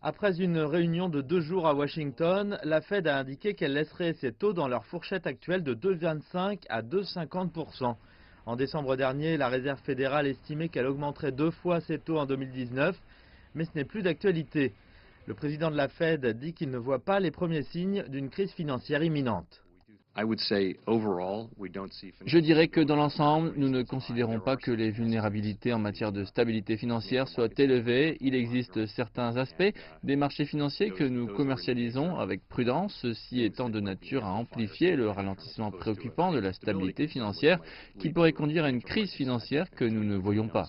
Après une réunion de 2 jours à Washington, la Fed a indiqué qu'elle laisserait ses taux dans leur fourchette actuelle de 2,25 à 2,50 %. En décembre dernier, la Réserve fédérale estimait qu'elle augmenterait 2 fois ses taux en 2019, mais ce n'est plus d'actualité. Le président de la Fed dit qu'il ne voit pas les premiers signes d'une crise financière imminente. Je dirais que dans l'ensemble, nous ne considérons pas que les vulnérabilités en matière de stabilité financière soient élevées. Il existe certains aspects des marchés financiers que nous commercialisons avec prudence, ceci étant de nature à amplifier le ralentissement préoccupant de la stabilité financière qui pourrait conduire à une crise financière que nous ne voyons pas.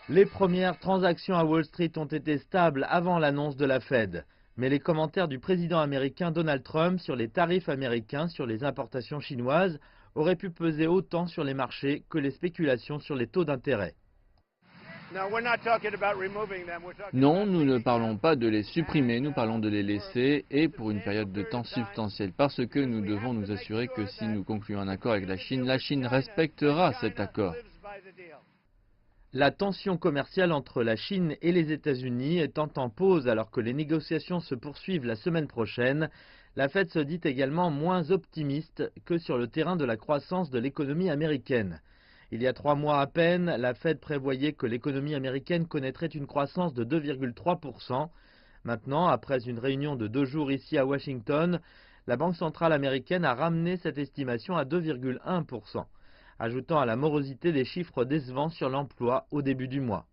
Les premières transactions à Wall Street ont été stables avant l'annonce de la Fed. Mais les commentaires du président américain Donald Trump sur les tarifs américains sur les importations chinoises auraient pu peser autant sur les marchés que les spéculations sur les taux d'intérêt. Non, nous ne parlons pas de les supprimer, nous parlons de les laisser et pour une période de temps substantielle parce que nous devons nous assurer que si nous concluons un accord avec la Chine respectera cet accord. La tension commerciale entre la Chine et les États-Unis étant en pause alors que les négociations se poursuivent la semaine prochaine, la Fed se dit également moins optimiste que sur le terrain de la croissance de l'économie américaine. Il y a 3 mois à peine, la Fed prévoyait que l'économie américaine connaîtrait une croissance de 2,3 %. Maintenant, après une réunion de 2 jours ici à Washington, la Banque centrale américaine a ramené cette estimation à 2,1 %, ajoutant à la morosité des chiffres décevants sur l'emploi au début du mois.